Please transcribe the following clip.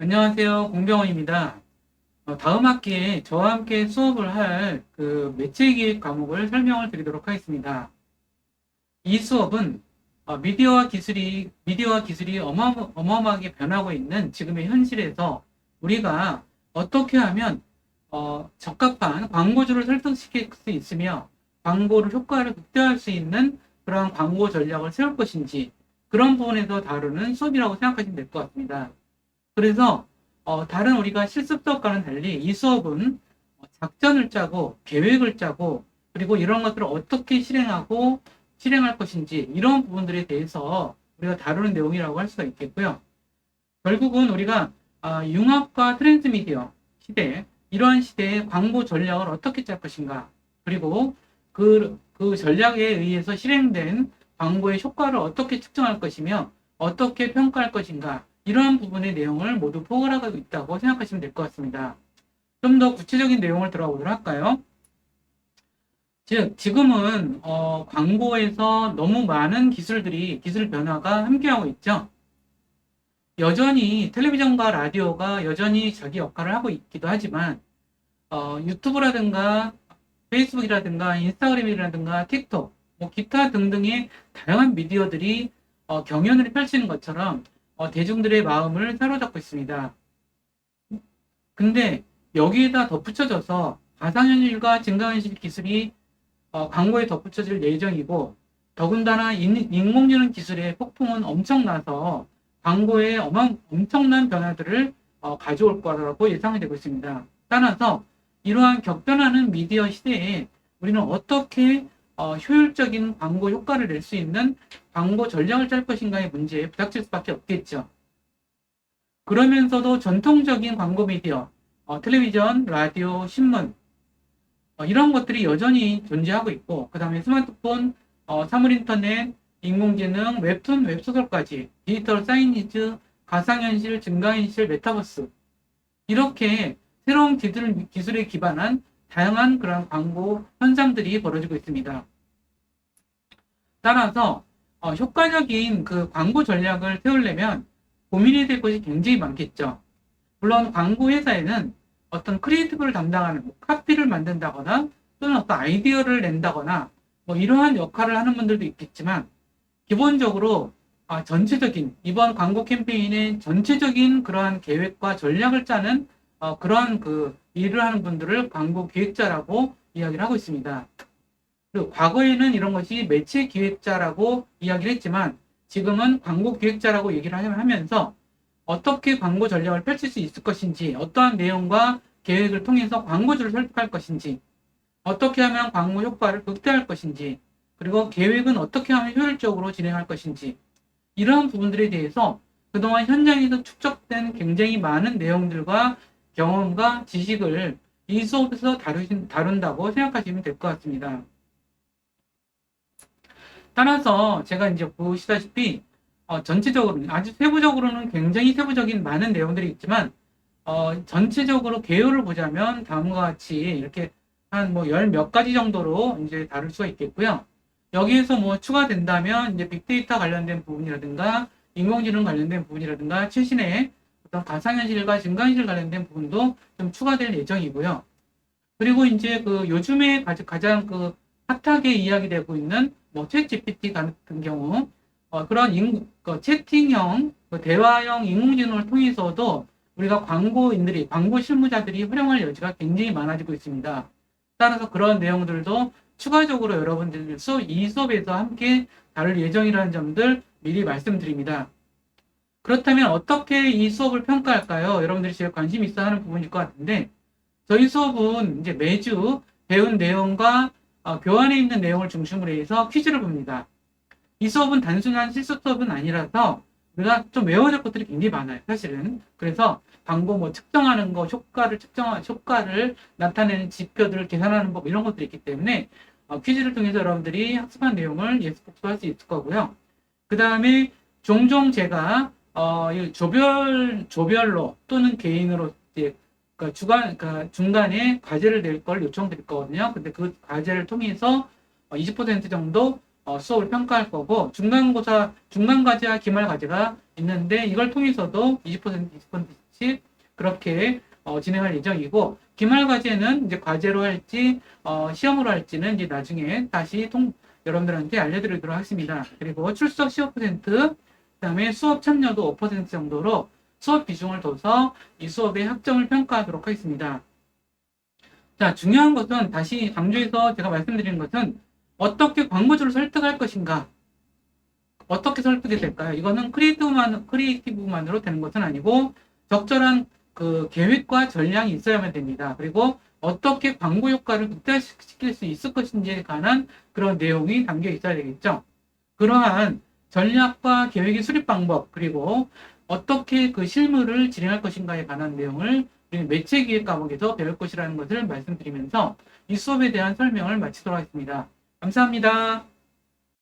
안녕하세요. 공병원입니다. 다음 학기에 저와 함께 수업을 할 그 매체기획 과목을 설명을 드리도록 하겠습니다. 이 수업은 미디어와 기술이 어마어마하게 변하고 있는 지금의 현실에서 우리가 어떻게 하면 적합한 광고주를 설득시킬 수 있으며 광고를 효과를 극대화할 수 있는 그런 광고 전략을 세울 것인지 그런 부분에서 다루는 수업이라고 생각하시면 될 것 같습니다. 그래서 다른 우리가 실습 수업과는 달리 이 수업은 작전을 짜고 계획을 짜고 그리고 이런 것들을 어떻게 실행하고 실행할 것인지 이런 부분들에 대해서 우리가 다루는 내용이라고 할 수가 있겠고요. 결국은 우리가 융합과 트랜스미디어 시대, 이러한 시대의 광고 전략을 어떻게 짤 것인가, 그리고 그 전략에 의해서 실행된 광고의 효과를 어떻게 측정할 것이며 어떻게 평가할 것인가, 이러한 부분의 내용을 모두 포괄하고 있다고 생각하시면 될 것 같습니다. 좀 더 구체적인 내용을 들어보도록 할까요? 즉, 지금은 광고에서 너무 많은 기술 변화가 함께하고 있죠. 여전히 텔레비전과 라디오가 여전히 자기 역할을 하고 있기도 하지만 유튜브라든가 페이스북이라든가 인스타그램이라든가 틱톡, 뭐 기타 등등의 다양한 미디어들이 경연을 펼치는 것처럼 대중들의 마음을 사로잡고 있습니다. 근데 여기에다 덧붙여져서 가상현실과 증강현실 기술이 광고에 덧붙여질 예정이고 더군다나 인공지능 기술의 폭풍은 엄청나서 광고에 엄청난 변화들을 가져올 거라고 예상이 되고 있습니다. 따라서 이러한 격변하는 미디어 시대에 우리는 어떻게 효율적인 광고 효과를 낼 수 있는 광고 전략을 짤 것인가의 문제에 부닥칠 수밖에 없겠죠. 그러면서도 전통적인 광고 미디어, 텔레비전, 라디오, 신문, 이런 것들이 여전히 존재하고 있고, 그 다음에 스마트폰, 사물인터넷, 인공지능, 웹툰, 웹소설까지, 디지털 사이니즈, 가상현실, 증강현실, 메타버스, 이렇게 새로운 기술에 기반한 다양한 그런 광고 현상들이 벌어지고 있습니다. 따라서 효과적인 그 광고 전략을 세우려면 고민이 될 것이 굉장히 많겠죠. 물론 광고 회사에는 어떤 크리에이티브를 담당하는 카피를 만든다거나 또는 어떤 아이디어를 낸다거나 뭐 이러한 역할을 하는 분들도 있겠지만 기본적으로 전체적인 이번 광고 캠페인의 전체적인 그러한 계획과 전략을 짜는 그러한 그 일을 하는 분들을 광고 기획자라고 이야기를 하고 있습니다. 그리고 과거에는 이런 것이 매체 기획자라고 이야기를 했지만 지금은 광고 기획자라고 얘기를 하면서 어떻게 광고 전략을 펼칠 수 있을 것인지, 어떠한 내용과 계획을 통해서 광고주를 설득할 것인지, 어떻게 하면 광고 효과를 극대화할 것인지, 그리고 계획은 어떻게 하면 효율적으로 진행할 것인지, 이러한 부분들에 대해서 그동안 현장에서 축적된 굉장히 많은 내용들과 경험과 지식을 이 수업에서 다룬다고 생각하시면 될 것 같습니다. 따라서 제가 이제 보시다시피 전체적으로 아주 세부적으로는 굉장히 세부적인 많은 내용들이 있지만 전체적으로 개요를 보자면 다음과 같이 이렇게 한 뭐 열 몇 가지 정도로 이제 다룰 수가 있겠고요. 여기에서 뭐 추가된다면 이제 빅데이터 관련된 부분이라든가 인공지능 관련된 부분이라든가 최신의 어떤 가상현실과 증강현실 관련된 부분도 좀 추가될 예정이고요. 그리고 이제 그 요즘에 가장 그 핫하게 이야기되고 있는 뭐 챗GPT 같은 경우 그런 채팅형, 대화형 인공지능을 통해서도 우리가 광고 실무자들이 활용할 여지가 굉장히 많아지고 있습니다. 따라서 그런 내용들도 추가적으로 여러분들 이 수업에서 함께 다룰 예정이라는 점들 미리 말씀드립니다. 그렇다면 어떻게 이 수업을 평가할까요? 여러분들이 제일 관심 있어 하는 부분일 것 같은데, 저희 수업은 이제 매주 배운 내용과 교환에 있는 내용을 중심으로 해서 퀴즈를 봅니다. 이 수업은 단순한 실습 수업은 아니라서 우리가 좀 외워야 될 것들이 굉장히 많아요, 사실은. 그래서 광고 뭐 측정하는 거, 효과를 나타내는 지표들을 계산하는 법, 이런 것들이 있기 때문에 퀴즈를 통해서 여러분들이 학습한 내용을 예습 복습할 수 있을 거고요. 그 다음에 종종 제가 조별로 또는 개인으로 이제 그러니까 중간에 과제를 낼 걸 요청드릴 거거든요. 근데 그 과제를 통해서 20% 정도 수업을 평가할 거고, 중간과제와 기말과제가 있는데, 이걸 통해서도 20%, 20%씩 그렇게 진행할 예정이고, 기말과제는 이제 과제로 할지, 시험으로 할지는 이제 나중에 다시 여러분들한테 알려드리도록 하겠습니다. 그리고 출석 15%, 그 다음에 수업 참여도 5% 정도로 수업 비중을 둬서 이 수업의 학점을 평가하도록 하겠습니다. 자, 중요한 것은 다시 강조해서 제가 말씀드리는 것은 어떻게 광고주를 설득할 것인가? 어떻게 설득이 될까요? 이거는 크리에이티브만으로 되는 것은 아니고 적절한 그 계획과 전략이 있어야만 됩니다. 그리고 어떻게 광고 효과를 극대화시킬 수 있을 것인지에 관한 그런 내용이 담겨 있어야 되겠죠. 그러한 전략과 계획의 수립 방법, 그리고 어떻게 그 실무를 진행할 것인가에 관한 내용을 우리 매체기획 과목에서 배울 것이라는 것을 말씀드리면서 이 수업에 대한 설명을 마치도록 하겠습니다. 감사합니다.